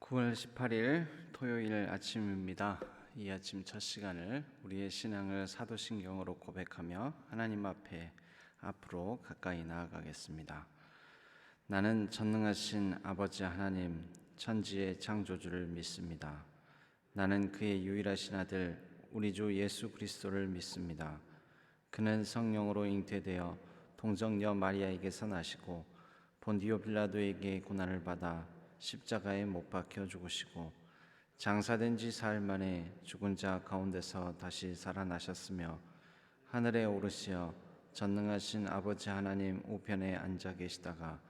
9월 18일 토요일 아침입니다. 이 아침 첫 시간을 우리의 신앙을 사도신경으로 고백하며 하나님 앞으로 가까이 나아가겠습니다. 나는 전능하신 아버지 하나님, 천지의 창조주를 믿습니다. 나는 그의 유일하신 아들 우리 주 예수 그리스도를 믿습니다. 그는 성령으로 잉태되어 동정녀 마리아에게서 나시고 본디오 빌라도에게 고난을 받아 십자가에 못 박혀 죽으시고 장사된 지 사흘 만에 죽은 자 가운데서 다시 살아나셨으며 하늘에 오르시어 전능하신 아버지 하나님 우편에 앉아 계시다가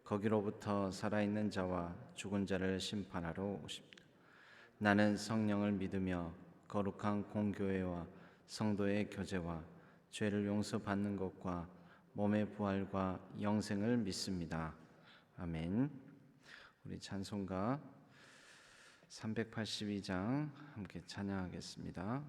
거기로부터 살아있는 자와 죽은 자를 심판하러 오십니다. 나는 성령을 믿으며 거룩한 공교회와 성도의 교제와 죄를 용서받는 것과 몸의 부활과 영생을 믿습니다. 아멘. 우리 찬송가 382장 함께 찬양하겠습니다.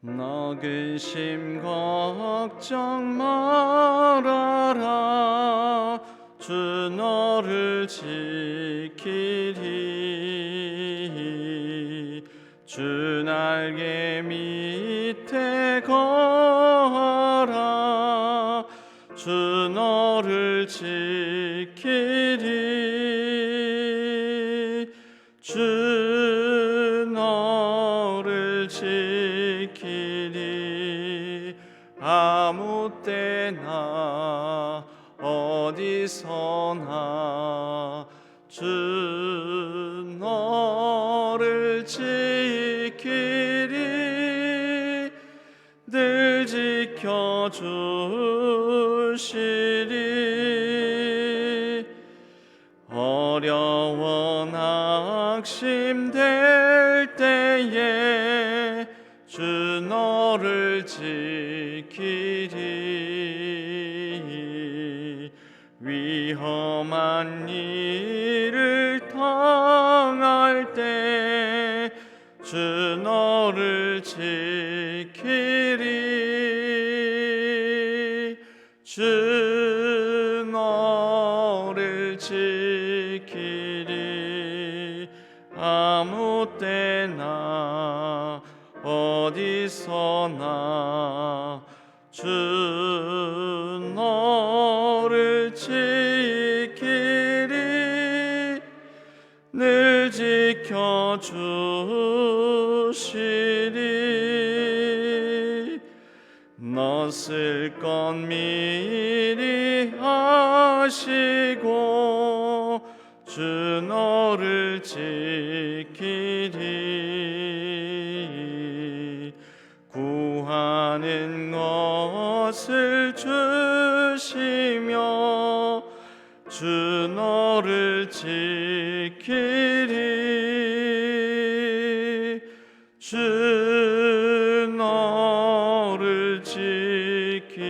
너 근심 걱정 말아라. 주 너를 지키리. 주 날개 밑에 거하라. 주 너를 지키리. 주 너를 지키리. 아무 때나 어디서나 주 너를 지키리. 늘 지켜주시리. 어려워 낙심될 때에 주 너를 지키리. 위험한 일을 당할 때 주 너를 지키리. 주 너를 지키리. 아무 때나 어디서나 주 너를 지키리. 늘 지켜주시리. 너 쓸 건 미리 하시고 주 너를 지키리. 구하는 것을 주시며 주 너를 지키리. 주 너를 지키리.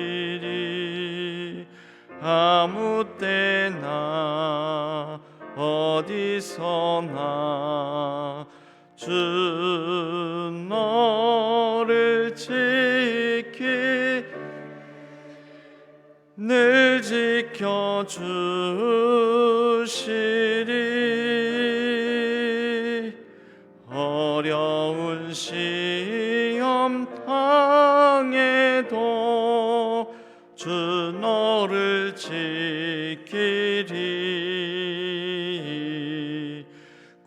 아무 때나 어디서나 주 너를 지키리. 늘 지켜주시리. 어려운 시험 당해도 주 너를 지키리.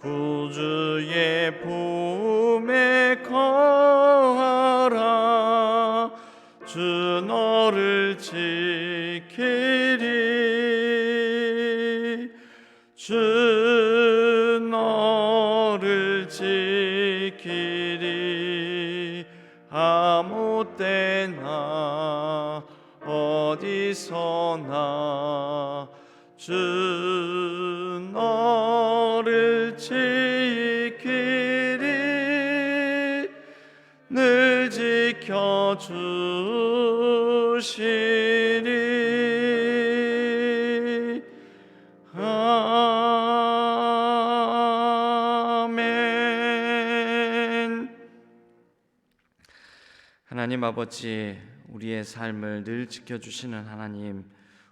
구주의 품에 거하라. 주 너를 지키리. 주 너를 지키리. 아무 때나 어디서나 주 너를 지키리. 늘 지켜주시리. 주시리. 아멘. 하나님 아버지, 우리의 삶을 늘 지켜주시는 하나님,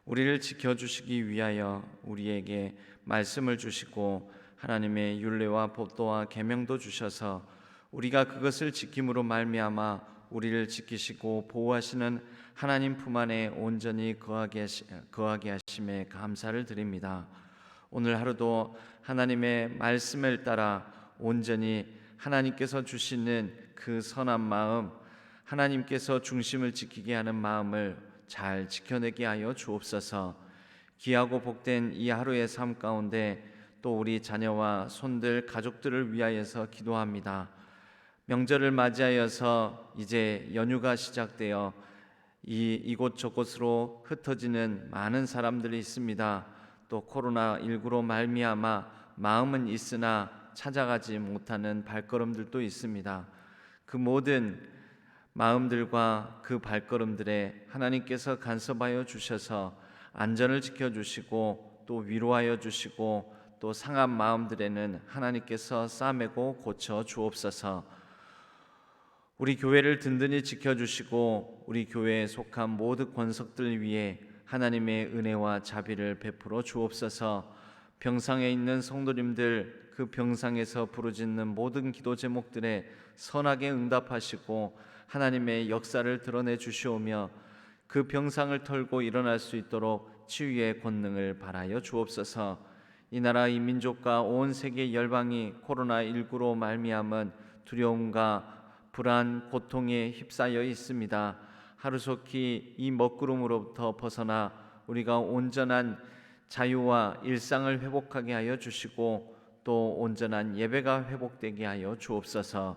우리를 지켜주시기 위하여 우리에게 말씀을 주시고 하나님의 율례와 법도와 계명도 주셔서 우리가 그것을 지킴으로 말미암아 우리를 지키시고 보호하시는 하나님 품 안에 온전히 거하게 하심에 감사를 드립니다. 오늘 하루도 하나님의 말씀을 따라 온전히 하나님께서 주시는 그 선한 마음, 하나님께서 중심을 지키게 하는 마음을 잘 지켜내게 하여 주옵소서. 귀하고 복된 이 하루의 삶 가운데 또 우리 자녀와 손들, 가족들을 위하여서 기도합니다. 명절을 맞이하여서 이제 연휴가 시작되어 이곳저곳으로 흩어지는 많은 사람들이 있습니다. 또 코로나19로 말미암아 마음은 있으나 찾아가지 못하는 발걸음들도 있습니다. 그 모든 마음들과 그 발걸음들에 하나님께서 간섭하여 주셔서 안전을 지켜주시고 또 위로하여 주시고 또 상한 마음들에는 하나님께서 싸매고 고쳐 주옵소서. 우리 교회를 든든히 지켜주시고 우리 교회에 속한 모든 권석들 위에 하나님의 은혜와 자비를 베풀어 주옵소서. 병상에 있는 성도님들, 그 병상에서 부르짖는 모든 기도 제목들에 선하게 응답하시고 하나님의 역사를 드러내 주시오며 그 병상을 털고 일어날 수 있도록 치유의 권능을 바라여 주옵소서. 이 나라 이 민족과 온 세계 열방이 코로나19로 말미암은 두려움과 불안, 고통에 휩싸여 있습니다. 하루속히 이 먹구름으로부터 벗어나 우리가 온전한 자유와 일상을 회복하게 하여 주시고 또 온전한 예배가 회복되게 하여 주옵소서.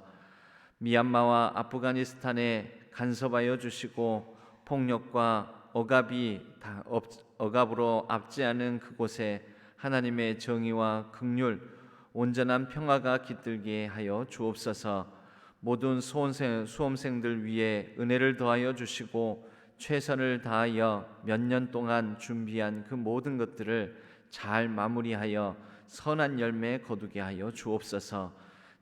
미얀마와 아프가니스탄에 간섭하여 주시고 폭력과 억압으로 압제하는 그곳에 하나님의 정의와 긍휼, 온전한 평화가 깃들게 하여 주옵소서. 모든 수험생들 위해 은혜를 더하여 주시고 최선을 다하여 몇 년 동안 준비한 그 모든 것들을 잘 마무리하여 선한 열매 거두게 하여 주옵소서.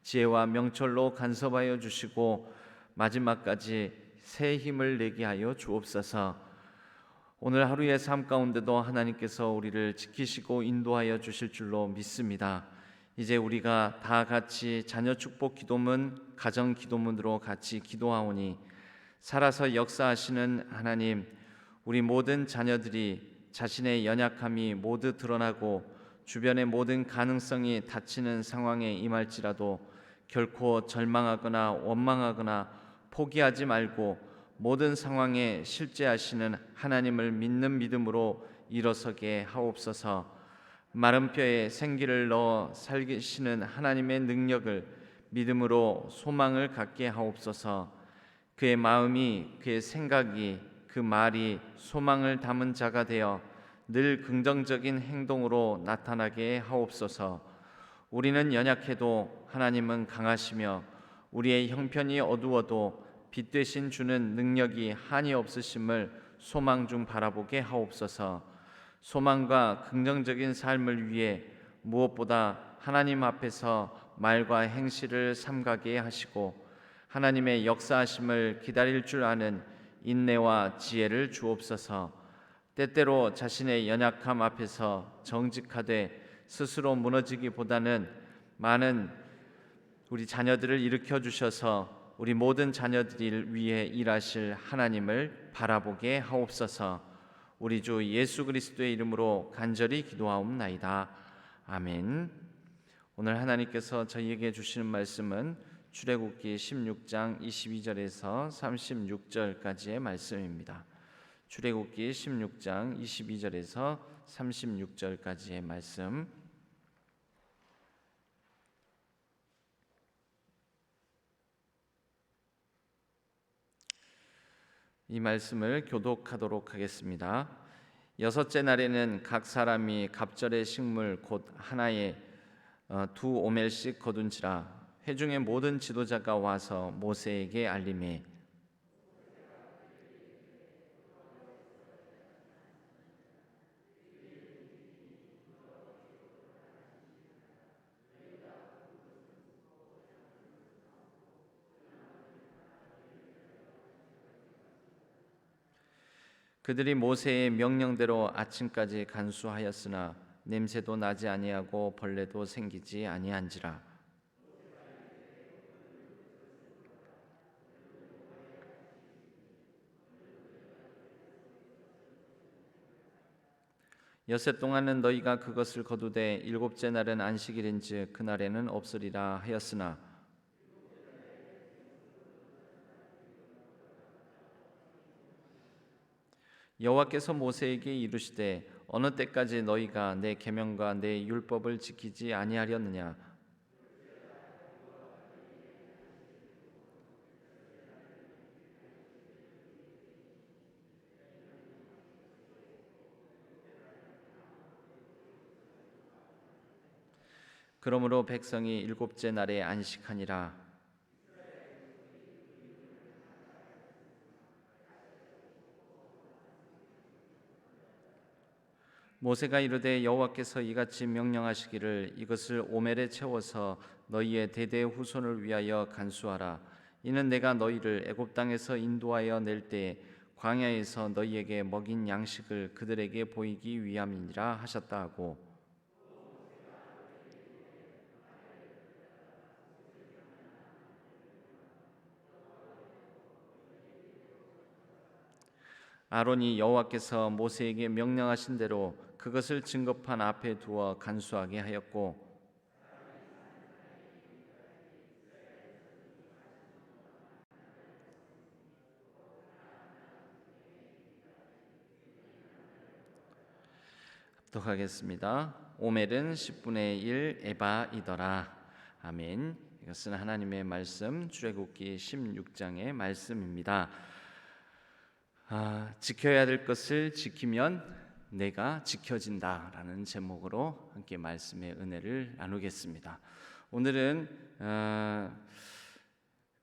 지혜와 명철로 간섭하여 주시고 마지막까지 새 힘을 내게 하여 주옵소서. 오늘 하루의 삶 가운데도 하나님께서 우리를 지키시고 인도하여 주실 줄로 믿습니다. 이제 우리가 다 같이 자녀 축복 기도문, 가정 기도문으로 같이 기도하오니 살아서 역사하시는 하나님, 우리 모든 자녀들이 자신의 연약함이 모두 드러나고 주변의 모든 가능성이 닫히는 상황에 임할지라도 결코 절망하거나 원망하거나 포기하지 말고 모든 상황에 실제하시는 하나님을 믿는 믿음으로 일어서게 하옵소서. 마른 뼈에 생기를 넣어 살기시는 하나님의 능력을 믿음으로 소망을 갖게 하옵소서. 그의 마음이, 그의 생각이, 그 말이 소망을 담은 자가 되어 늘 긍정적인 행동으로 나타나게 하옵소서. 우리는 연약해도 하나님은 강하시며 우리의 형편이 어두워도 빛 되신 주는 능력이 한이 없으심을 소망 중 바라보게 하옵소서. 소망과 긍정적인 삶을 위해 무엇보다 하나님 앞에서 말과 행실을 삼가게 하시고 하나님의 역사하심을 기다릴 줄 아는 인내와 지혜를 주옵소서. 때때로 자신의 연약함 앞에서 정직하되 스스로 무너지기보다는 많은 우리 자녀들을 일으켜 주셔서 우리 모든 자녀들을 위해 일하실 하나님을 바라보게 하옵소서. 우리 주 예수 그리스도의 이름으로 간절히 기도하옵나이다. 아멘. 오늘 하나님께서 저희에게 주시는 말씀은 출애굽기 16장 22절에서 36절까지의 말씀입니다. 출애굽기 16장 22절에서 36절까지의 말씀. 이 말씀을 교독하도록 하겠습니다. 여섯째 날에는 각 사람이 갑절의 식물 곧 하나에 2오멜씩 거둔지라. 회중의 모든 지도자가 와서 모세에게 알림해 그들이 모세의 명령대로 아침까지 간수하였으나 냄새도 나지 아니하고 벌레도 생기지 아니한지라. 여세 동안은 너희가 그것을 거두되 일곱째 날은 안식일인즉 그날에는 없으리라 하였으나 여호와께서 모세에게 이르시되 어느 때까지 너희가 내 계명과 내 율법을 지키지 아니하렸느냐. 그러므로 백성이 일곱째 날에 안식하니라. 모세가 이르되 여호와께서 이같이 명령하시기를 이것을 오멜에 채워서 너희의 대대 후손을 위하여 간수하라. 이는 내가 너희를 애굽 땅에서 인도하여 낼 때에 광야에서 너희에게 먹인 양식을 그들에게 보이기 위함이니라 하셨다 하고, 아론이 여호와께서 모세에게 명령하신 대로 그것을 증거판 앞에 두어 간수하게 하였고, 합독하겠습니다. 오멜은 10분의 1 에바이더라. 아멘. 이것은 하나님의 말씀, 출애굽기 16장의 말씀입니다. 지켜야 될 것을 지키면 내가 지켜진다라는 제목으로 함께 말씀의 은혜를 나누겠습니다. 오늘은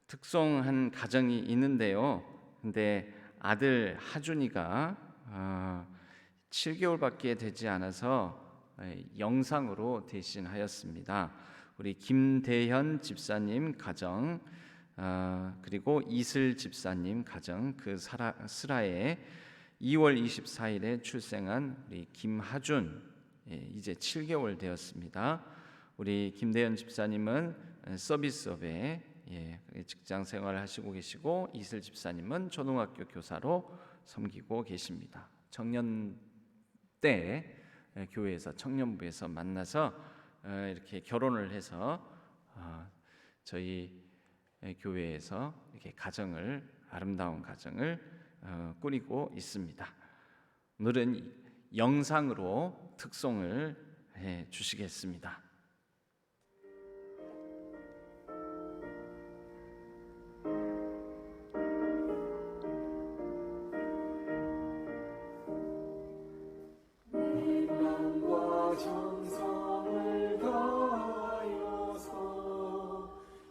특송한 가정이 있는데요. 근데 아들 하준이가 7개월밖에 되지 않아서 영상으로 대신하였습니다. 우리 김대현 집사님 가정, 그리고 이슬 집사님 가정, 그 스라에 2월 24일에 출생한 우리 김하준, 이제 7개월 되었습니다. 우리 김대현 집사님은 서비스업에 직장 생활을 하시고 계시고, 이슬 집사님은 초등학교 교사로 섬기고 계십니다. 청년 때 교회에서 청년부에서 만나서 이렇게 결혼을 해서 저희 교회에서 이렇게 가정을, 아름다운 가정을 꾸리고 있습니다. 오늘은 영상으로 특송을 해 주시겠습니다. 정성을 다하여서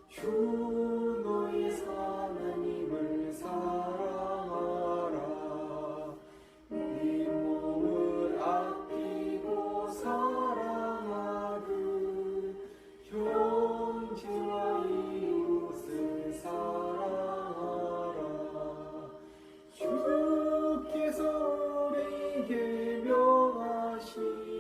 주 너희 하나님을 사랑하라. 네 몸을 아끼고 사랑하듯 형제와 이웃을 사랑하라. 주께서 우리에게 명하시니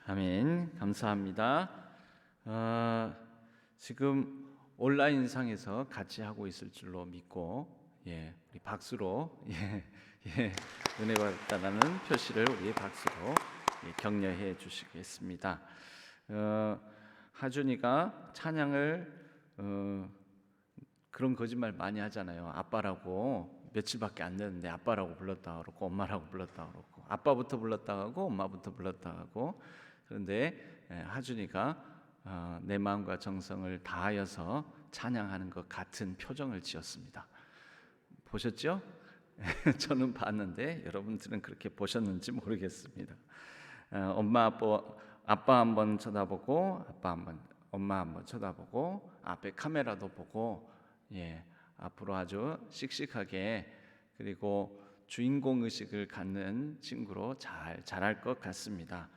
아멘. 감사합니다. 지금 온라인상에서 같이 하고 있을 줄로 믿고, 우리 박수로 은혜 받았다는 표시를 우리 박수로 격려해 주시겠습니다. 하준이가 찬양을 그런 거짓말 많이 하잖아요. 아빠라고 며칠밖에 안 됐는데 아빠라고 불렀다 그러고 엄마라고 불렀다 그러고 아빠부터 불렀다 하고 엄마부터 불렀다 하고. 그런데 하준이가 내 마음과 정성을 다하여서 찬양하는 것 같은 표정을 지었습니다. 보셨죠? 저는 봤는데 여러분들은 그렇게 보셨는지 모르겠습니다. 아빠 한번 쳐다보고 엄마 한번 쳐다보고 앞에 카메라도 보고 앞으로 아주 씩씩하게 그리고 주인공 의식을 갖는 친구로 잘 자랄 것 같습니다.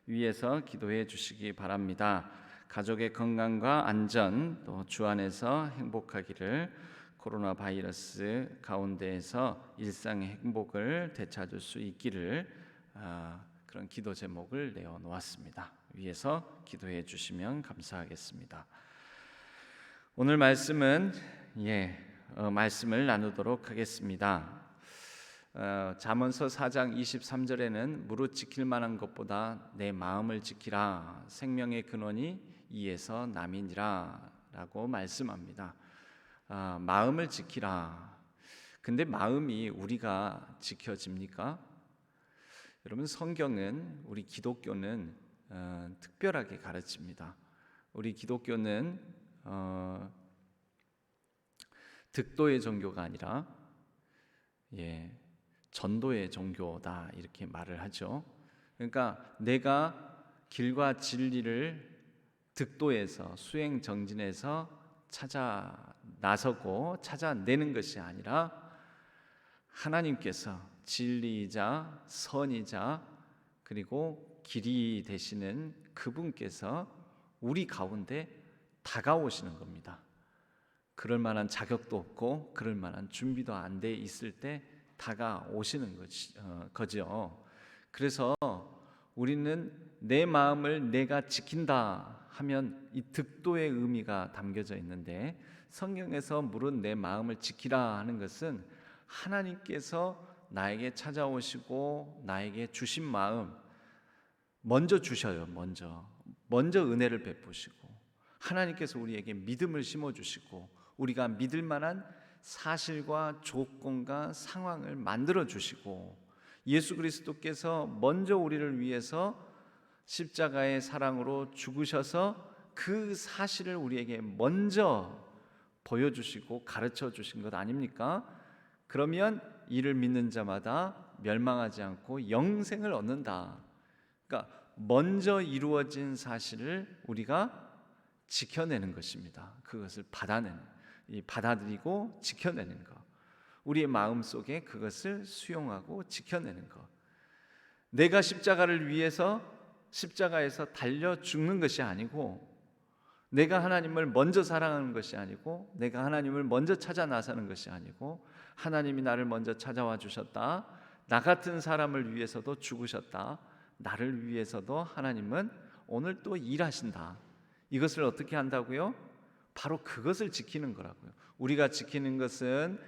위에서 기도해 주시기 바랍니다. 가족의 건강과 안전 또 주 안에서 행복하기를 코로나 바이러스 가운데에서 일상의 행복을 되찾을 수 있기를 그런 기도 제목을 내어 놓았습니다. 위에서 기도해 주시면 감사하겠습니다. 오늘 말씀은 말씀을 나누도록 하겠습니다. 잠언서 4장 23절에는 무릇 지킬 만한 것보다 내 마음을 지키라 생명의 근원이 이에서 남이니라 라고 말씀합니다. 마음을 지키라. 근데 마음이 우리가 지켜집니까? 여러분, 성경은 우리 기독교는 특별하게 가르칩니다. 우리 기독교는 득도의 종교가 아니라 전도의 종교다 이렇게 말을 하죠. 그러니까 내가 길과 진리를 득도해서 수행 정진해서 찾아 나서고 찾아내는 것이 아니라 하나님께서 진리이자 선이자 그리고 길이 되시는 그분께서 우리 가운데 다가오시는 겁니다. 그럴 만한 자격도 없고 그럴 만한 준비도 안 돼 있을 때 다가오시는 거죠. 그래서 우리는 내 마음을 내가 지킨다 하면 이 득도의 의미가 담겨져 있는데 성경에서 물은 내 마음을 지키라 하는 것은 하나님께서 나에게 찾아오시고 나에게 주신 마음 먼저 주셔요. 먼저 은혜를 베푸시고 하나님께서 우리에게 믿음을 심어주시고 우리가 믿을 만한 사실과 조건과 상황을 만들어 주시고 예수 그리스도께서 먼저 우리를 위해서 십자가의 사랑으로 죽으셔서 그 사실을 우리에게 먼저 보여주시고 가르쳐 주신 것 아닙니까? 그러면 이를 믿는 자마다 멸망하지 않고 영생을 얻는다. 그러니까 먼저 이루어진 사실을 우리가 지켜내는 것입니다. 그것을 받아들이고 지켜내는 것. 우리의 마음속에 그것을 수용하고 지켜내는 것. 내가 십자가를 위해서 십자가에서 달려 죽는 것이 아니고 내가 하나님을 먼저 사랑하는 것이 아니고 내가 하나님을 먼저 찾아 나서는 것이 아니고 하나님이 나를 먼저 찾아와 주셨다. 나 같은 사람을 위해서도 죽으셨다. 나를 위해서도 하나님은 오늘 또 일하신다. 이것을 어떻게 한다고요? 바로 그것을 지키는 거라고요. 우리가 지키는 것은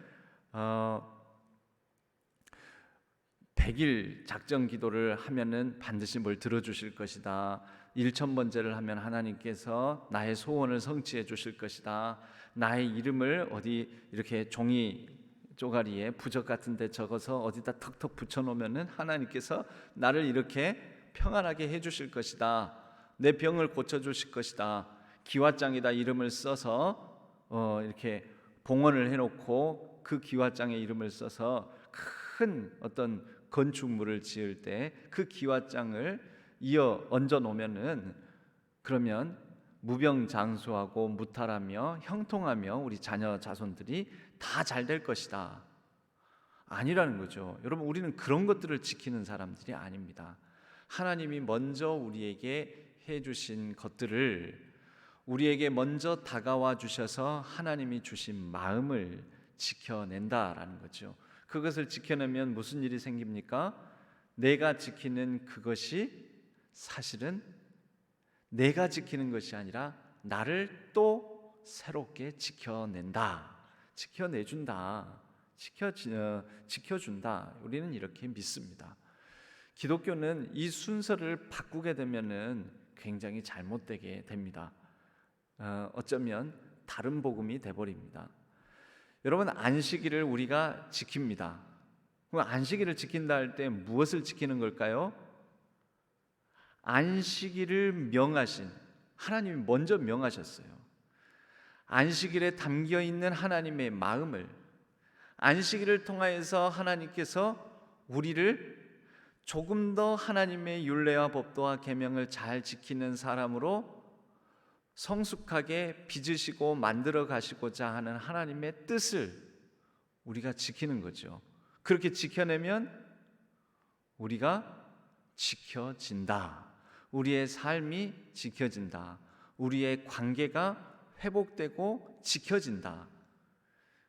100일 작정 기도를 하면은 반드시 뭘 들어주실 것이다. 1000번째를 하면 하나님께서 나의 소원을 성취해 주실 것이다. 나의 이름을 어디 이렇게 종이 쪼가리에 부적 같은 데 적어서 어디다 턱턱 붙여놓으면은 하나님께서 나를 이렇게 평안하게 해주실 것이다. 내 병을 고쳐주실 것이다. 기와장에다 이름을 써서 이렇게 봉헌을 해놓고 그 기와장에 이름을 써서 큰 어떤 건축물을 지을 때 그 기와장을 이어 얹어 놓으면은 그러면 무병장수하고 무탈하며 형통하며 우리 자녀 자손들이 다 잘 될 것이다. 아니라는 거죠. 여러분, 우리는 그런 것들을 지키는 사람들이 아닙니다. 하나님이 먼저 우리에게 해주신 것들을 우리에게 먼저 다가와 주셔서 하나님이 주신 마음을 지켜낸다라는 거죠. 그것을 지켜내면 무슨 일이 생깁니까? 내가 지키는 그것이 사실은 내가 지키는 것이 아니라 나를 또 새롭게 지켜내준다, 지켜준다. 우리는 이렇게 믿습니다. 기독교는 이 순서를 바꾸게 되면은 굉장히 잘못되게 됩니다. 어쩌면 다른 복음이 돼버립니다. 여러분, 안식일을 우리가 지킵니다. 그럼 안식일을 지킨다 할 때 무엇을 지키는 걸까요? 안식일을 명하신 하나님이 먼저 명하셨어요. 안식일에 담겨 있는 하나님의 마음을, 안식일을 통하여서 하나님께서 우리를 조금 더 하나님의 율례와 법도와 계명을 잘 지키는 사람으로 성숙하게 빚으시고 만들어 가시고자 하는 하나님의 뜻을 우리가 지키는 거죠. 그렇게 지켜내면 우리가 지켜진다. 우리의 삶이 지켜진다. 우리의 관계가 회복되고 지켜진다.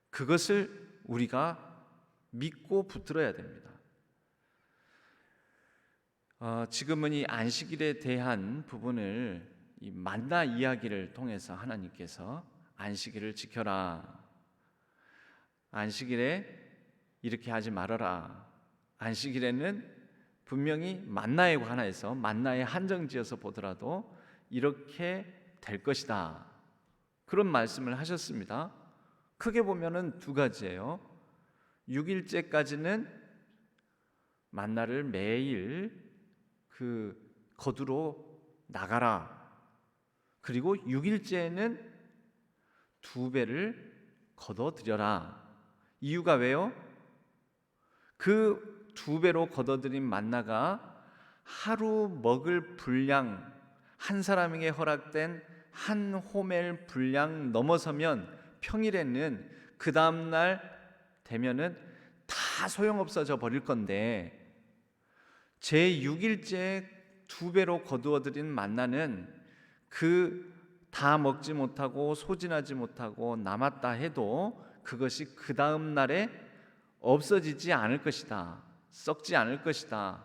그것을 우리가 믿고 붙들어야 됩니다. 지금은 이 안식일에 대한 부분을 이 만나 이야기를 통해서 하나님께서 안식일을 지켜라, 안식일에 이렇게 하지 말아라, 안식일에는 분명히 만나에 관해서 만나에 한정지어서 보더라도 이렇게 될 것이다, 그런 말씀을 하셨습니다. 크게 보면은 두 가지예요. 6일째까지는 만나를 매일 거두러 나가라. 그리고 6일째에는 2배를 거둬들여라. 이유가 왜요? 그 2배로 거둬들인 만나가 하루 먹을 분량, 한 사람에게 허락된 한 호멜 분량 넘어서면 평일에는 그 다음날 되면은 다 소용없어져 버릴 건데, 제6일째 2배로 거두어들인 만나는 다 먹지 못하고 소진하지 못하고 남았다 해도 그것이 그 다음 날에 없어지지 않을 것이다, 썩지 않을 것이다,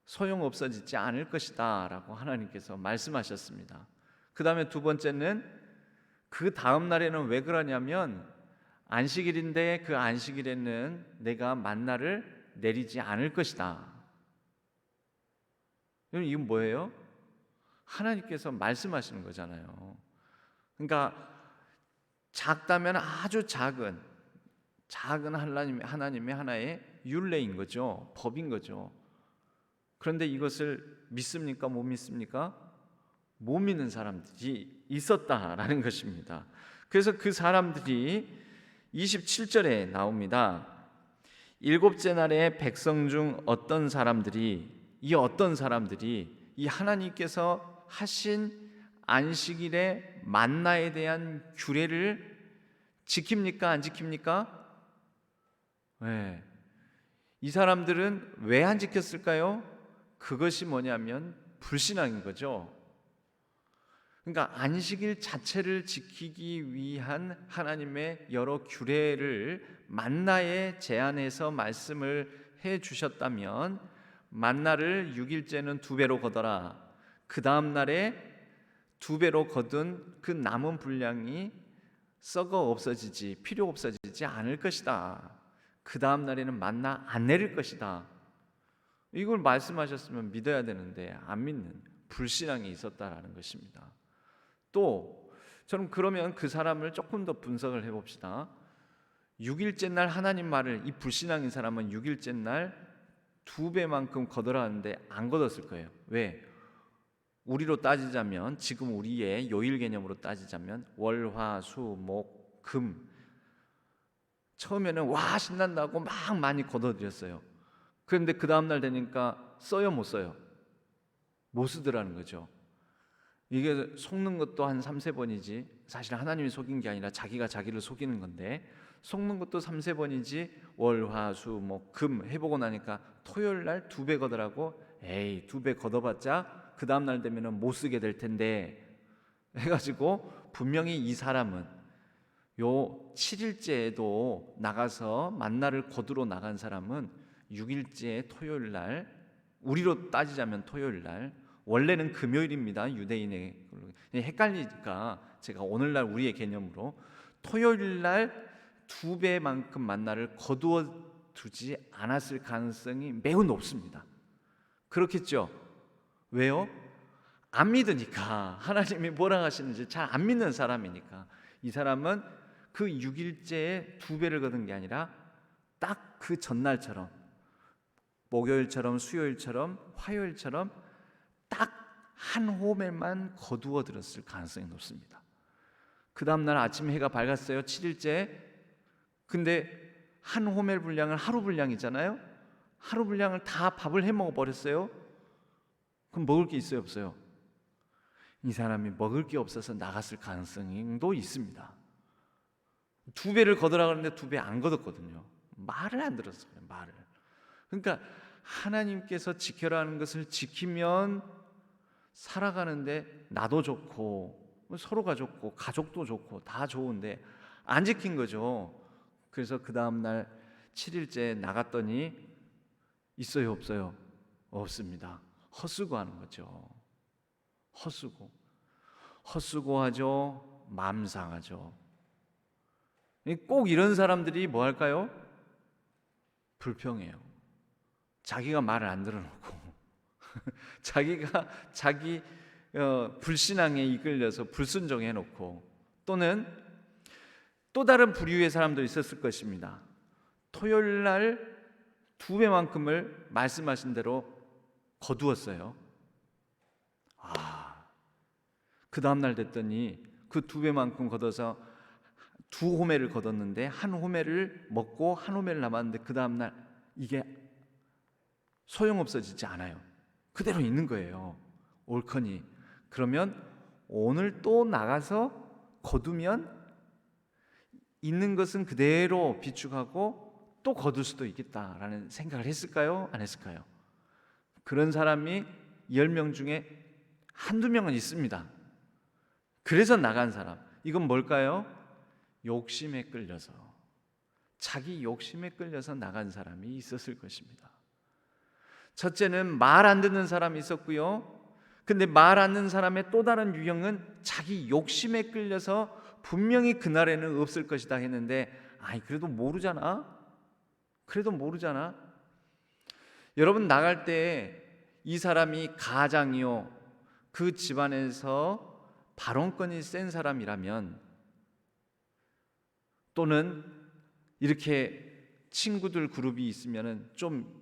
소용없어지지 않을 것이다 라고 하나님께서 말씀하셨습니다. 그 다음에 두 번째는 그 다음 날에는 왜 그러냐면 안식일인데 그 안식일에는 내가 만나를 내리지 않을 것이다. 여러분, 이건 뭐예요? 하나님께서 말씀하시는 거잖아요. 그러니까 작다면 아주 작은 하나님의 하나의 율례인 거죠. 법인 거죠. 그런데 이것을 믿습니까? 못 믿습니까? 못 믿는 사람들이 있었다라는 것입니다. 그래서 그 사람들이 27절에 나옵니다. 7째 날에 백성 중 어떤 사람들이 이 하나님께서 하신 안식일의 만나에 대한 규례를 지킵니까? 안 지킵니까? 네. 이 사람들은 왜 안 지켰을까요? 그것이 뭐냐면 불신앙인 거죠. 그러니까 안식일 자체를 지키기 위한 하나님의 여러 규례를 만나에 제안해서 말씀을 해 주셨다면, 만나를 6일째는 2배로 거둬라, 그 다음 날에 2배로 거둔 그 남은 분량이 썩어 필요 없어지지 않을 것이다, 그 다음 날에는 만나 안 내릴 것이다, 이걸 말씀하셨으면 믿어야 되는데 안 믿는 불신앙이 있었다라는 것입니다. 또 저는 그러면 그 사람을 조금 더 분석을 해봅시다. 6일째 날 하나님 말을, 이 불신앙인 사람은 6일째 날 2배만큼 거둬라는데 안 거뒀을 거예요. 왜? 우리로 따지자면, 지금 우리의 요일 개념으로 따지자면 월, 화, 수, 목, 금, 처음에는 와 신난다고 막 많이 거둬들였어요. 그런데 그 다음날 되니까 써요 못 써요? 못 쓰더라는 거죠. 이게 속는 것도 한 3-4번이지, 사실 하나님이 속인 게 아니라 자기가 자기를 속이는 건데, 속는 것도 3-4번이지 월, 화, 수, 목, 금 해보고 나니까 토요일 날 2배 거더라고. 에이 2배 거둬봤자 그 다음날 되면 못 쓰게 될 텐데 해가지고, 분명히 이 사람은 요 7일째에도 나가서 만나를 거두러 나간 사람은 6일째 토요일 날, 우리로 따지자면 토요일 날 원래는 금요일입니다. 유대인의 헷갈리니까 제가 오늘날 우리의 개념으로 토요일 날 2배만큼 만나를 거두어 두지 않았을 가능성이 매우 높습니다. 그렇겠죠? 왜요? 안 믿으니까, 하나님이 뭐라 하시는지 잘 안 믿는 사람이니까. 이 사람은 그 6일째에 2배를 거둔 게 아니라 딱 그 전날처럼, 목요일처럼, 수요일처럼, 화요일처럼 딱 한 호멜만 거두어 들었을 가능성이 높습니다. 그 다음날 아침 해가 밝았어요. 7일째. 근데 한 호멜 분량은 하루 분량이잖아요. 하루 분량을 다 밥을 해 먹어 버렸어요. 그럼 먹을 게 있어요, 없어요? 이 사람이 먹을 게 없어서 나갔을 가능성도 있습니다. 2배를 거두라 그러는데 2배 안 거뒀거든요. 말을 안 들었어요. 말을. 그러니까 하나님께서 지켜라는 것을 지키면 살아가는데 나도 좋고 서로가 좋고 가족도 좋고 다 좋은데 안 지킨 거죠. 그래서 그 다음날 7일째 나갔더니 있어요, 없어요? 없습니다. 헛수고하는 거죠. 헛수고하죠. 마음 상하죠. 꼭 이런 사람들이 뭐 할까요? 불평해요. 자기가 말을 안 들어놓고 자기가 자기 불신앙에 이끌려서 불순종해놓고, 또는 또 다른 부류의 사람도 있었을 것입니다. 토요일 날 2배만큼을 말씀하신 대로 거두었어요. 그 다음날 됐더니 그 2배만큼 걷어서 2호멜을 거뒀는데 한 호멜을 먹고 한 호멜을 남았는데 그 다음날 이게 소용없어지지 않아요. 그대로 있는 거예요. 옳거니 그러면 오늘 또 나가서 거두면 있는 것은 그대로 비축하고 또 거둘 수도 있겠다라는 생각을 했을까요? 안 했을까요? 그런 사람이 10명 중에 한두 명은 있습니다. 그래서 나간 사람, 이건 뭘까요? 욕심에 끌려서, 자기 욕심에 끌려서 나간 사람이 있었을 것입니다. 첫째는 말 안 듣는 사람이 있었고요. 근데 말 안 듣는 사람의 또 다른 유형은 자기 욕심에 끌려서 분명히 그날에는 없을 것이다 했는데, 그래도 모르잖아. 여러분, 나갈 때 이 사람이 가장이요, 그 집안에서 발언권이 센 사람이라면, 또는 이렇게 친구들 그룹이 있으면은 좀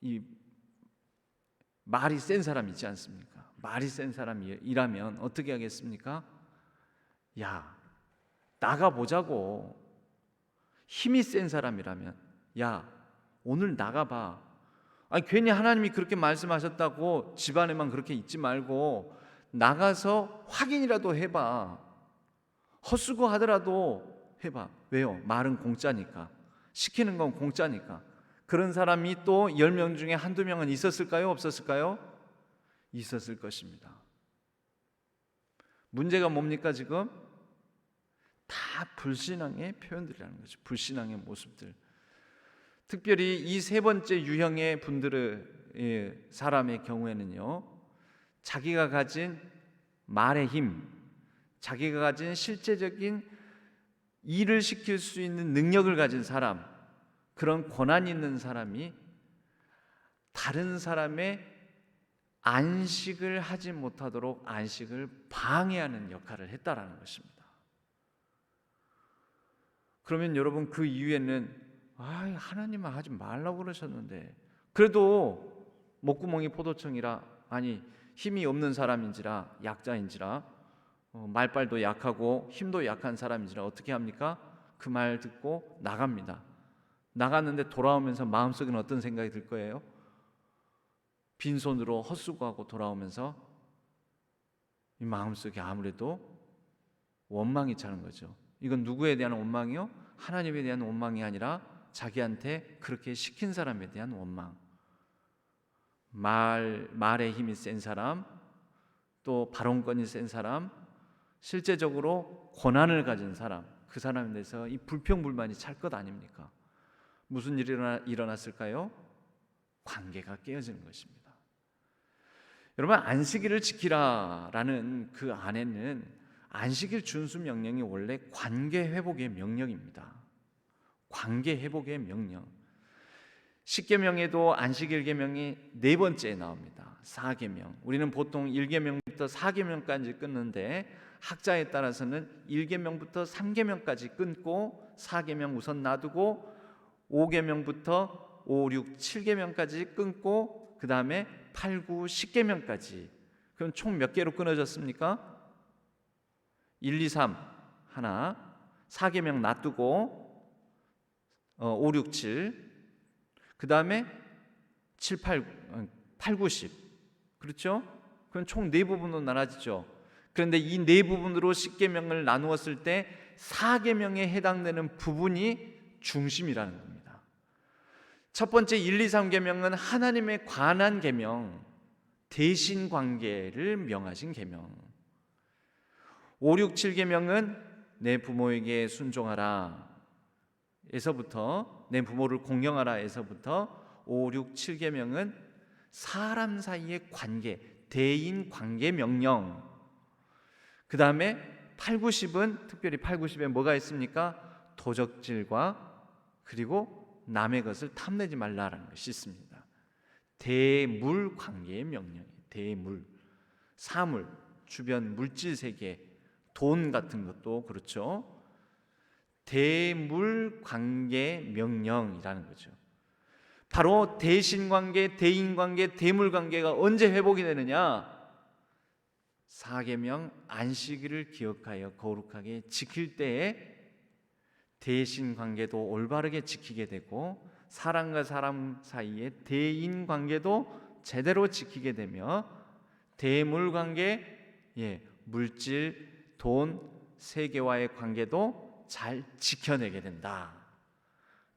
이 말이 센 사람 있지 않습니까? 말이 센 사람이라면 어떻게 하겠습니까? 야, 나가보자고. 힘이 센 사람이라면, 야, 오늘 나가봐. 괜히 하나님이 그렇게 말씀하셨다고 집안에만 그렇게 있지 말고 나가서 확인이라도 해봐. 헛수고 하더라도 해봐. 왜요? 말은 공짜니까. 시키는 건 공짜니까. 그런 사람이 또 10명 중에 한두 명은 있었을까요? 없었을까요? 있었을 것입니다. 문제가 뭡니까 지금? 다 불신앙의 표현들이라는 거죠. 불신앙의 모습들. 특별히 이 세 번째 유형의 분들의 사람의 경우에는요, 자기가 가진 말의 힘, 자기가 가진 실제적인 일을 시킬 수 있는 능력을 가진 사람, 그런 권한 있는 사람이 다른 사람의 안식을 하지 못하도록 안식을 방해하는 역할을 했다라는 것입니다. 그러면 여러분, 그 이유에는 하나님은 하지 말라고 그러셨는데, 그래도 목구멍이 포도청이라, 힘이 없는 사람인지라, 약자인지라, 말빨도 약하고 힘도 약한 사람인지라 어떻게 합니까? 그 말 듣고 나갑니다. 나갔는데 돌아오면서 마음속에는 어떤 생각이 들 거예요? 빈손으로 헛수고하고 돌아오면서 이 마음속에 아무래도 원망이 차는 거죠. 이건 누구에 대한 원망이요? 하나님에 대한 원망이 아니라 자기한테 그렇게 시킨 사람에 대한 원망. 말의 힘이 센 사람, 또 발언권이 센 사람, 실제적으로 권한을 가진 사람, 그 사람에 대해서 이 불평불만이 찰 것 아닙니까? 무슨 일이 일어났을까요? 관계가 깨어지는 것입니다. 여러분, 안식일을 지키라라는 그 안에는 안식일 준수 명령이 원래 관계 회복의 명령입니다. 관계 회복의 명령. 십계명에도 안식일 계명이 네 번째에 나옵니다. 사계명. 우리는 보통 1계명부터 4계명까지 끊는데 학자에 따라서는 1계명부터 3계명까지 끊고 4계명 우선 놔두고 5계명부터 5, 6, 7계명까지 끊고 그 다음에 8, 9, 10계명까지. 그럼 총 몇 개로 끊어졌습니까? 1, 2, 3 하나, 4계명 놔두고 5, 6, 7, 그 다음에 7, 8, 9, 10. 그렇죠? 그럼 총 네 부분으로 나눠지죠. 그런데 이 네 부분으로 10계명을 나누었을 때 4계명에 해당되는 부분이 중심이라는 겁니다. 첫 번째 1, 2, 3계명은 하나님에 관한 계명, 대신 관계를 명하신 계명. 5, 6, 7계명은 내 부모에게 순종하라 에서부터, 내 부모를 공경하라 에서부터 5, 6, 7계명은 사람 사이의 관계, 대인 관계 명령. 그 다음에 8, 9, 10은 특별히 8, 9, 10에 뭐가 있습니까? 도적질과 그리고 남의 것을 탐내지 말라라는 것이 있습니다. 대물 관계의 명령이에요. 대물, 사물, 주변 물질 세계, 돈 같은 것도 그렇죠. 대물 관계 명령이라는 거죠. 바로 대신 관계, 대인 관계, 대물 관계가 언제 회복이 되느냐? 4계명 안식일을 기억하여 거룩하게 지킬 때에 대신 관계도 올바르게 지키게 되고 사람과 사람 사이의 대인 관계도 제대로 지키게 되며 대물 관계, 물질, 돈, 세계와의 관계도 잘 지켜내게 된다.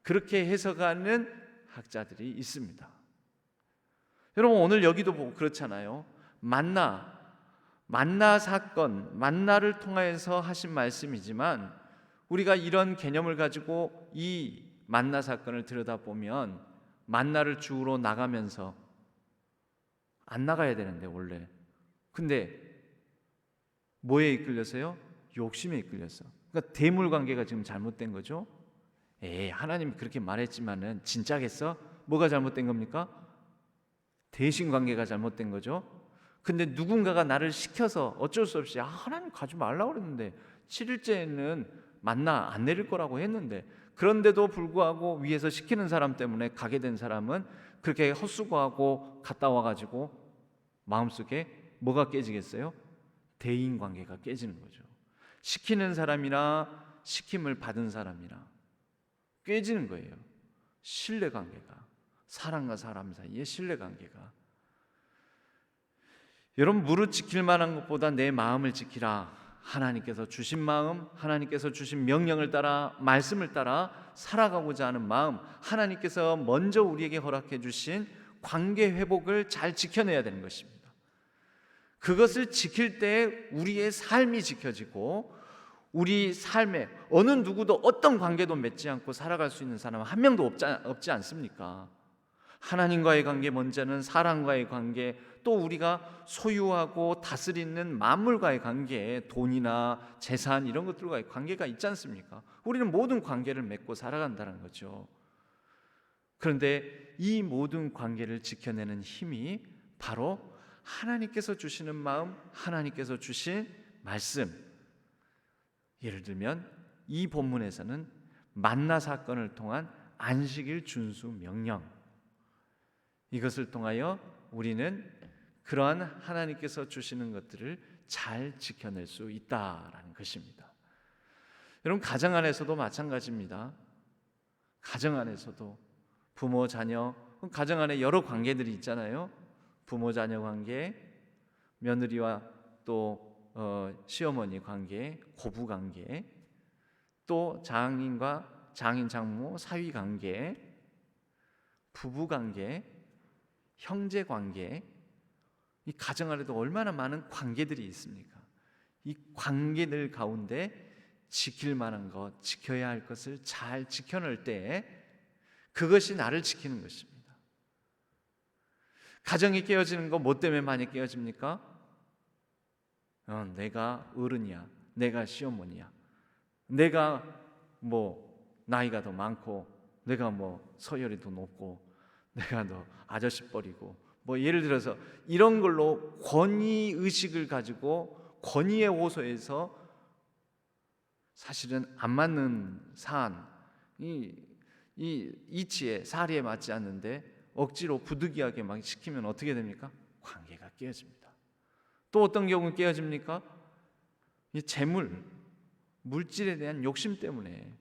그렇게 해석하는 학자들이 있습니다. 여러분, 오늘 여기도 보고 그렇잖아요. 만나 사건, 만나를 통해서 하신 말씀이지만 우리가 이런 개념을 가지고 이 만나 사건을 들여다보면 만나를 주우러 나가면서 안 나가야 되는데 원래, 근데 뭐에 이끌려서요? 욕심에 이끌렸어. 그러니까 대물 관계가 지금 잘못된 거죠. 하나님이 그렇게 말했지만은 진짜겠어? 뭐가 잘못된 겁니까? 대신 관계가 잘못된 거죠. 근데 누군가가 나를 시켜서 어쩔 수 없이 하나님 가지 말라고 그랬는데 7일째에는 만나 안 내릴 거라고 했는데, 그런데도 불구하고 위에서 시키는 사람 때문에 가게 된 사람은 그렇게 헛수고하고 갔다 와가지고 마음속에 뭐가 깨지겠어요? 대인 관계가 깨지는 거죠. 시키는 사람이나 시킴을 받은 사람이나 깨지는 거예요. 신뢰관계가, 사람과 사람 사이의 신뢰관계가. 여러분, 무릇 지킬 만한 것보다 내 마음을 지키라. 하나님께서 주신 마음, 하나님께서 주신 명령을 따라, 말씀을 따라 살아가고자 하는 마음, 하나님께서 먼저 우리에게 허락해 주신 관계 회복을 잘 지켜내야 되는 것입니다. 그것을 지킬 때 우리의 삶이 지켜지고 우리 삶에 어느 누구도 어떤 관계도 맺지 않고 살아갈 수 있는 사람은 한 명도 없지 않습니까? 하나님과의 관계 먼저는 사람과의 관계, 또 우리가 소유하고 다스리는 만물과의 관계, 돈이나 재산 이런 것들과의 관계가 있지 않습니까? 우리는 모든 관계를 맺고 살아간다는 거죠. 그런데 이 모든 관계를 지켜내는 힘이 바로 하나님께서 주시는 마음, 하나님께서 주신 말씀. 예를 들면 이 본문에서는 만나 사건을 통한 안식일 준수 명령, 이것을 통하여 우리는 그러한 하나님께서 주시는 것들을 잘 지켜낼 수 있다라는 것입니다. 여러분, 가정 안에서도 마찬가지입니다. 가정 안에서도 부모, 자녀, 가정 안에 여러 관계들이 있잖아요. 부모, 자녀 관계, 며느리와 또 시어머니 관계, 고부 관계, 또 장인과 장인, 장모, 사위 관계, 부부 관계, 형제 관계. 이 가정 안에도 얼마나 많은 관계들이 있습니까? 이 관계들 가운데 지킬 만한 것, 지켜야 할 것을 잘 지켜낼 때 그것이 나를 지키는 것입니다. 가정이 깨어지는 거 뭐 때문에 많이 깨어집니까? 내가 어른이야, 내가 시어머니야, 내가 나이가 더 많고, 내가 서열이 더 높고, 내가 더 아저씨 뻘이고, 예를 들어서 이런 걸로 권위 의식을 가지고 권위에 호소해서 사실은 안 맞는 사안, 이 이치에 사리에 맞지 않는데 억지로 부득이하게 막 시키면 어떻게 됩니까? 관계가 깨어집니다. 또 어떤 경우는 깨어집니까? 이 재물, 물질에 대한 욕심 때문에,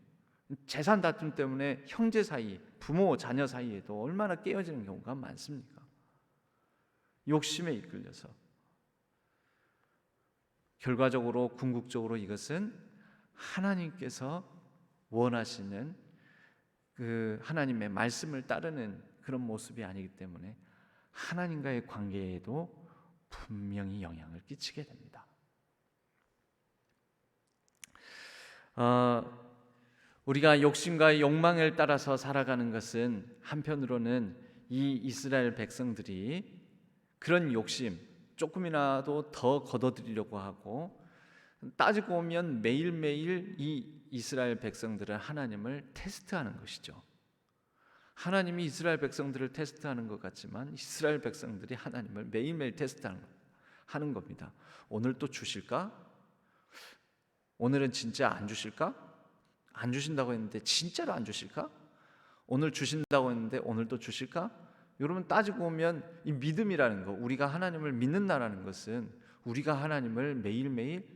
재산 다툼 때문에 형제 사이, 부모 자녀 사이에도 얼마나 깨어지는 경우가 많습니까? 욕심에 이끌려서. 결과적으로 궁극적으로 이것은 하나님께서 원하시는 그 하나님의 말씀을 따르는 그런 모습이 아니기 때문에 하나님과의 관계에도 분명히 영향을 끼치게 됩니다. 우리가 욕심과 욕망을 따라서 살아가는 것은 한편으로는 이 이스라엘 백성들이 그런 욕심 조금이라도 더 거둬들이려고 하고, 따지고 보면 매일매일 이 이스라엘 백성들은 하나님을 테스트하는 것이죠. 하나님이 이스라엘 백성들을 테스트하는 것 같지만 이스라엘 백성들이 하나님을 매일매일 테스트하는 겁니다. 오늘 또 주실까? 오늘은 진짜 안 주실까? 안 주신다고 했는데 진짜로 안 주실까? 오늘 주신다고 했는데 오늘 또 주실까? 여러분, 따지고 보면 이 믿음이라는 거, 우리가 하나님을 믿는다라는 것은 우리가 하나님을 매일매일,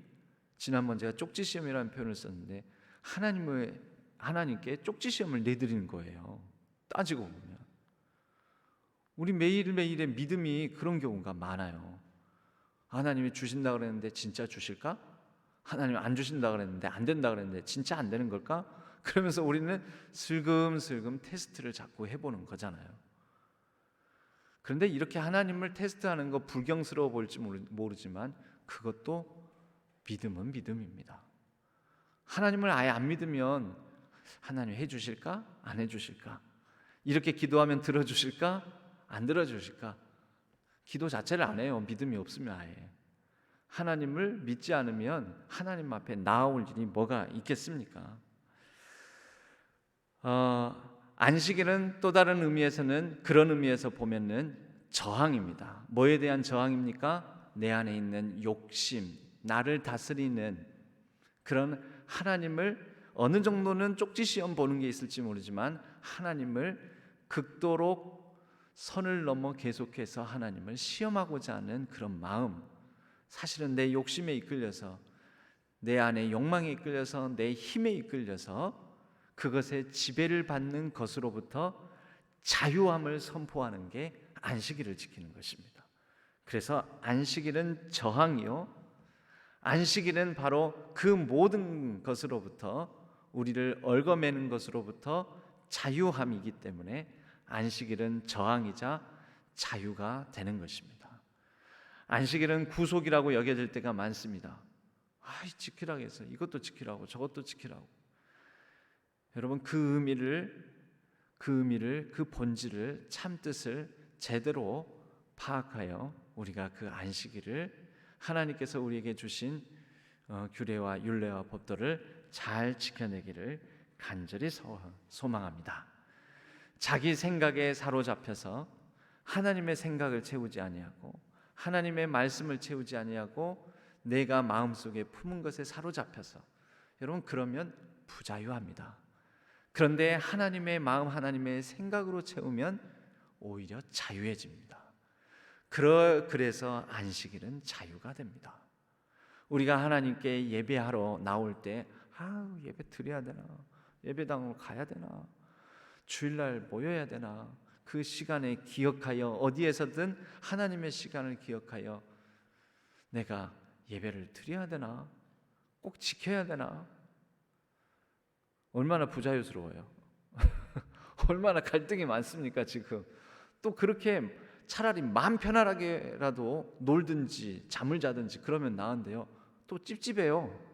지난번 제가 쪽지시험이라는 표현을 썼는데 하나님께 쪽지시험을 내드리는 거예요. 따지고 보면 우리 매일매일의 믿음이 그런 경우가 많아요. 하나님이 주신다고 그랬는데 진짜 주실까? 하나님 안 주신다고 그랬는데 안 된다고 그랬는데 진짜 안 되는 걸까? 그러면서 우리는 슬금슬금 테스트를 자꾸 해보는 거잖아요. 그런데 이렇게 하나님을 테스트하는 거 불경스러워 보일지 모르지만 그것도 믿음은 믿음입니다. 하나님을 아예 안 믿으면 하나님 해주실까? 안 해주실까? 이렇게 기도하면 들어주실까? 안 들어주실까? 기도 자체를 안 해요. 믿음이 없으면 아예. 하나님을 믿지 않으면 하나님 앞에 나아올 일이 뭐가 있겠습니까? 안식일은 또 다른 의미에서는, 그런 의미에서 보면은 저항입니다. 뭐에 대한 저항입니까? 내 안에 있는 욕심, 나를 다스리는 그런 하나님을, 어느 정도는 쪽지시험 보는 게 있을지 모르지만 하나님을 극도로 선을 넘어 계속해서 하나님을 시험하고자 하는 그런 마음, 사실은 내 욕심에 이끌려서, 내 안에 욕망에 이끌려서, 내 힘에 이끌려서 그것에 지배를 받는 것으로부터 자유함을 선포하는 게 안식일을 지키는 것입니다. 그래서 안식일은 저항이요, 안식일은 바로 그 모든 것으로부터, 우리를 얽어매는 것으로부터 자유함이기 때문에 안식일은 저항이자 자유가 되는 것입니다. 안식일은 구속이라고 여겨질 때가 많습니다. 지키라고 해서 이것도 지키라고 저것도 지키라고. 여러분, 그 의미를, 그 본질을, 참뜻을 제대로 파악하여 우리가 그 안식일을, 하나님께서 우리에게 주신 규례와 율례와 법도를 잘 지켜내기를 간절히 소망합니다. 자기 생각에 사로잡혀서 하나님의 생각을 채우지 아니하고 하나님의 말씀을 채우지 아니하고 내가 마음속에 품은 것에 사로잡혀서, 여러분, 그러면 부자유합니다. 그런데 하나님의 마음, 하나님의 생각으로 채우면 오히려 자유해집니다. 그래서 안식일은 자유가 됩니다. 우리가 하나님께 예배하러 나올 때 예배 드려야 되나, 예배당으로 가야 되나, 주일날 모여야 되나, 그 시간에 기억하여, 어디에서든 하나님의 시간을 기억하여 내가 예배를 드려야 되나, 꼭 지켜야 되나, 얼마나 부자유스러워요. 얼마나 갈등이 많습니까 지금. 또 그렇게 차라리 마음 편안하게라도 놀든지 잠을 자든지 그러면 나은데요, 또 찝찝해요.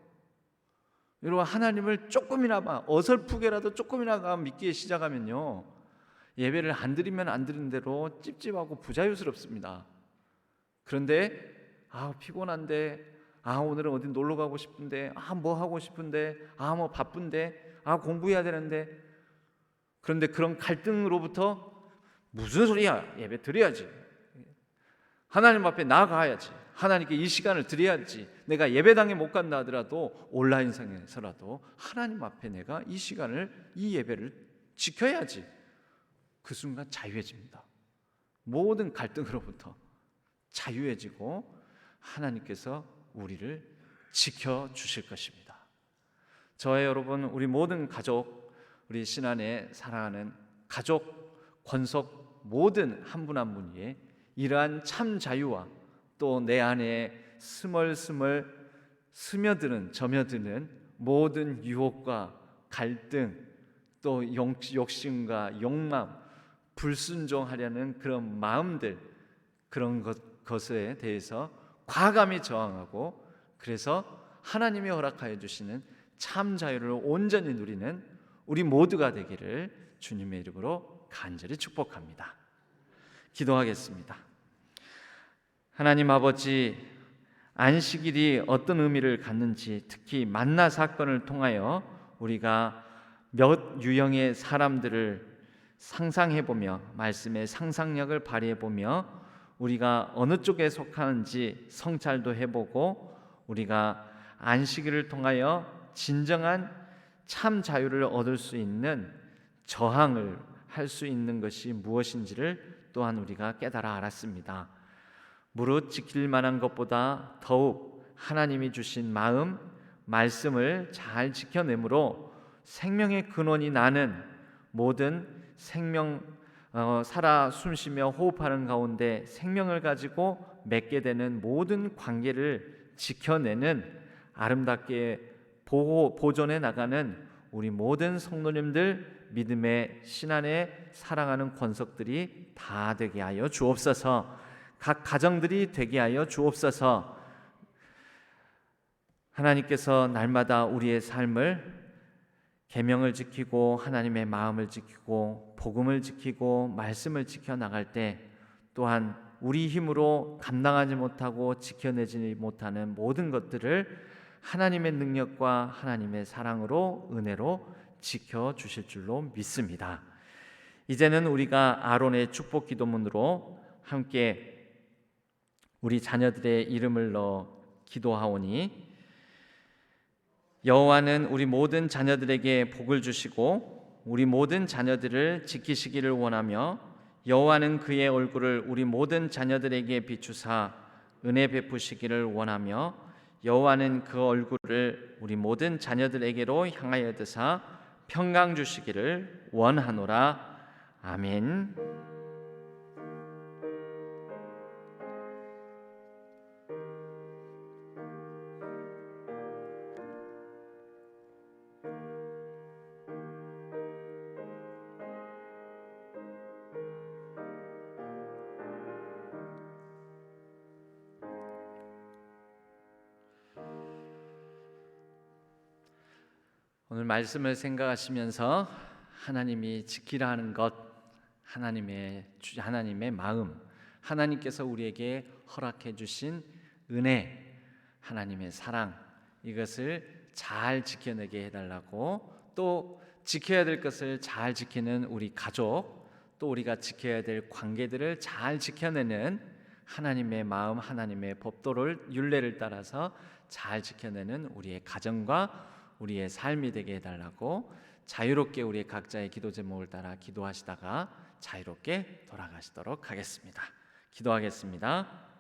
여러분, 하나님을 조금이나마 어설프게라도 조금이나마 믿기 시작하면요, 예배를 안 드리면 안 드리는 대로 찝찝하고 부자유스럽습니다. 그런데 피곤한데, 오늘은 어디 놀러 가고 싶은데, 뭐 하고 싶은데, 뭐 바쁜데, 공부해야 되는데, 그런데 그런 갈등으로부터 무슨 소리야, 예배 드려야지, 하나님 앞에 나아가야지, 하나님께 이 시간을 드려야지, 내가 예배당에 못 간다 하더라도 온라인상에서라도 하나님 앞에 내가 이 시간을, 이 예배를 지켜야지. 그 순간 자유해집니다. 모든 갈등으로부터 자유해지고 하나님께서 우리를 지켜주실 것입니다. 저와 여러분, 우리 모든 가족, 우리 신안에 사랑하는 가족, 권속 모든 한 분 한 분 위에 이러한 참 자유와 또 내 안에 스멀스멀 스며드는, 점여드는 모든 유혹과 갈등, 또 욕심과 욕망, 불순종하려는 그런 마음들, 그런 것에 대해서 과감히 저항하고, 그래서 하나님이 허락하여 주시는 참 자유를 온전히 누리는 우리 모두가 되기를 주님의 이름으로 간절히 축복합니다. 기도하겠습니다. 하나님 아버지, 안식일이 어떤 의미를 갖는지, 특히 만나 사건을 통하여 우리가 몇 유형의 사람들을 상상해보며 말씀의 상상력을 발휘해보며 우리가 어느 쪽에 속하는지 성찰도 해보고, 우리가 안식일을 통하여 진정한 참 자유를 얻을 수 있는 저항을 할 수 있는 것이 무엇인지를 또한 우리가 깨달아 알았습니다. 무릇 지킬 만한 것보다 더욱 하나님이 주신 마음, 말씀을 잘 지켜내므로 생명의 근원이 나는 모든 생명, 살아 숨쉬며 호흡하는 가운데 생명을 가지고 맺게 되는 모든 관계를 지켜내는, 아름답게 보존해 나가는 우리 모든 성도님들, 믿음의 신안에 사랑하는 권속들이 다 되게 하여 주옵소서. 각 가정들이 되게 하여 주옵소서. 하나님께서 날마다 우리의 삶을, 계명을 지키고 하나님의 마음을 지키고 복음을 지키고 말씀을 지켜나갈 때, 또한 우리 힘으로 감당하지 못하고 지켜내지 못하는 모든 것들을 하나님의 능력과 하나님의 사랑으로, 은혜로 지켜주실 줄로 믿습니다. 이제는 우리가 아론의 축복 기도문으로 함께 우리 자녀들의 이름을 넣어 기도하오니, 여호와는 우리 모든 자녀들에게 복을 주시고 우리 모든 자녀들을 지키시기를 원하며, 여호와는 그의 얼굴을 우리 모든 자녀들에게 비추사 은혜 베푸시기를 원하며, 여호와는 그 얼굴을 우리 모든 자녀들에게로 향하여 드사 평강 주시기를 원하노라. 아멘. 오늘 말씀을 생각하시면서 하나님이 지키라 하는 것, 하나님의 마음, 하나님께서 우리에게 허락해 주신 은혜, 하나님의 사랑, 이것을 잘 지켜내게 해달라고, 또 지켜야 될 것을 잘 지키는 우리 가족, 또 우리가 지켜야 될 관계들을 잘 지켜내는 하나님의 마음, 하나님의 법도를, 율례를 따라서 잘 지켜내는 우리의 가정과 우리의 삶이 되게 해달라고, 자유롭게 우리의 각자의 기도 제목을 따라 기도하시다가 자유롭게 돌아가시도록 하겠습니다. 기도하겠습니다.